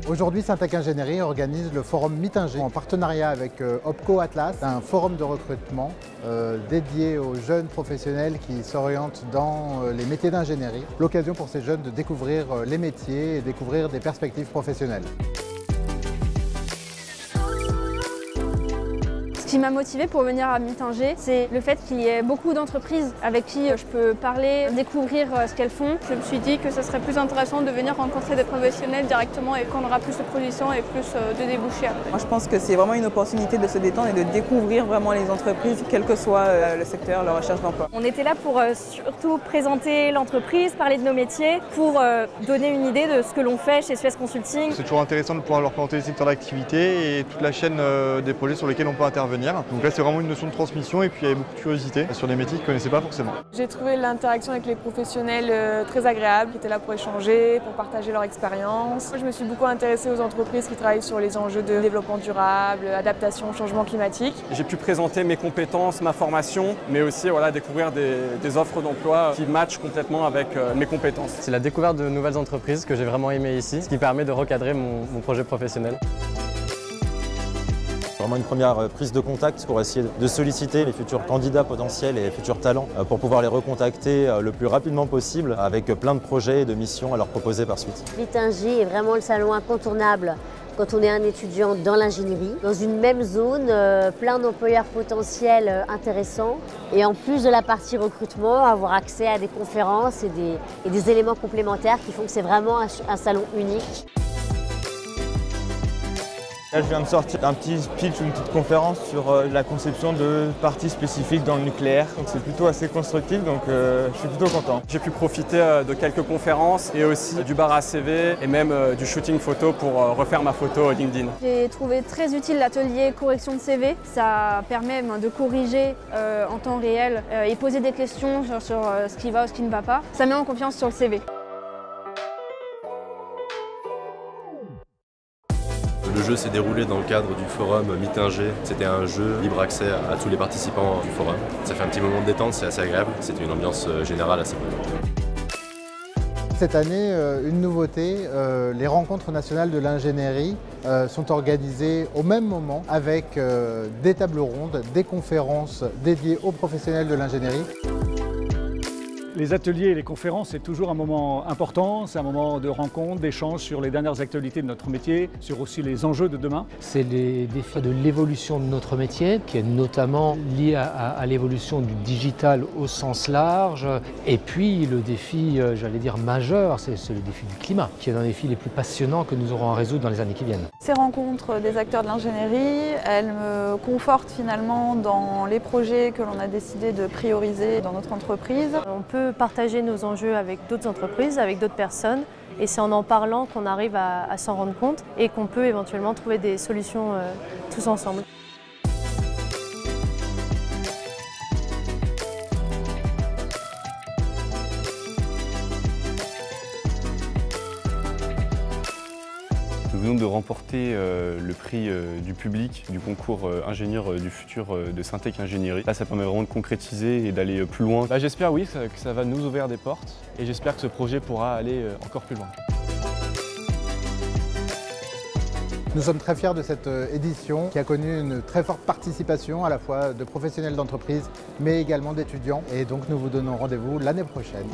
Aujourd'hui, Syntec Ingénierie organise le forum Mitinger en partenariat avec Opco Atlas, un forum de recrutement dédié aux jeunes professionnels qui s'orientent dans les métiers d'ingénierie. L'occasion pour ces jeunes de découvrir les métiers et découvrir des perspectives professionnelles. Ce qui m'a motivée pour venir à Mitinger, c'est le fait qu'il y ait beaucoup d'entreprises avec qui je peux parler, découvrir ce qu'elles font. Je me suis dit que ce serait plus intéressant de venir rencontrer des professionnels directement et qu'on aura plus de propositions et plus de débouchés après. Moi, je pense que c'est vraiment une opportunité de se détendre et de découvrir vraiment les entreprises, quel que soit le secteur, la recherche d'emploi. On était là pour surtout présenter l'entreprise, parler de nos métiers, pour donner une idée de ce que l'on fait chez Suez Consulting. C'est toujours intéressant de pouvoir leur présenter les secteurs d'activité et toute la chaîne des projets sur lesquels on peut intervenir. Donc là, c'est vraiment une notion de transmission et puis il y avait beaucoup de curiosité sur des métiers qu'ils ne connaissaient pas forcément. J'ai trouvé l'interaction avec les professionnels très agréable, qui étaient là pour échanger, pour partager leur expérience. Je me suis beaucoup intéressée aux entreprises qui travaillent sur les enjeux de développement durable, adaptation au changement climatique. J'ai pu présenter mes compétences, ma formation, mais aussi découvrir des offres d'emploi qui matchent complètement avec mes compétences. C'est la découverte de nouvelles entreprises que j'ai vraiment aimé ici, ce qui permet de recadrer mon projet professionnel. Vraiment une première prise de contact pour essayer de solliciter les futurs candidats potentiels et les futurs talents pour pouvoir les recontacter le plus rapidement possible avec plein de projets et de missions à leur proposer par suite. Mitinger est vraiment le salon incontournable quand on est un étudiant dans l'ingénierie, dans une même zone, plein d'employeurs potentiels intéressants. Et en plus de la partie recrutement, avoir accès à des conférences et des éléments complémentaires qui font que c'est vraiment un salon unique. Là, je viens de sortir un petit pitch, une petite conférence sur la conception de parties spécifiques dans le nucléaire. Donc c'est plutôt assez constructif, donc je suis plutôt content. J'ai pu profiter de quelques conférences et aussi du bar à CV et même du shooting photo pour refaire ma photo LinkedIn. J'ai trouvé très utile l'atelier correction de CV. Ça permet de corriger en temps réel et poser des questions sur ce qui va ou ce qui ne va pas. Ça met en confiance sur le CV. Le jeu s'est déroulé dans le cadre du forum Mitinger. C'était un jeu libre accès à tous les participants du forum. Ça fait un petit moment de détente, c'est assez agréable. C'était une ambiance générale assez bonne. Cette année, une nouveauté, les rencontres nationales de l'ingénierie sont organisées au même moment avec des tables rondes, des conférences dédiées aux professionnels de l'ingénierie. Les ateliers et les conférences, c'est toujours un moment important, c'est un moment de rencontre, d'échange sur les dernières actualités de notre métier, sur aussi les enjeux de demain. C'est les défis de l'évolution de notre métier, qui est notamment lié à l'évolution du digital au sens large. Et puis le défi, j'allais dire majeur, c'est le défi du climat, qui est l'un des défis les plus passionnants que nous aurons à résoudre dans les années qui viennent. Ces rencontres des acteurs de l'ingénierie, elles me confortent finalement dans les projets que l'on a décidé de prioriser dans notre entreprise. On peut partager nos enjeux avec d'autres entreprises, avec d'autres personnes, et c'est en parlant qu'on arrive à s'en rendre compte et qu'on peut éventuellement trouver des solutions tous ensemble. Nous venons de remporter le prix du public du concours ingénieur du futur de Syntec Ingénierie. Là, ça permet vraiment de concrétiser et d'aller plus loin. J'espère oui que ça va nous ouvrir des portes et j'espère que ce projet pourra aller encore plus loin. Nous sommes très fiers de cette édition qui a connu une très forte participation à la fois de professionnels d'entreprise mais également d'étudiants et donc nous vous donnons rendez-vous l'année prochaine.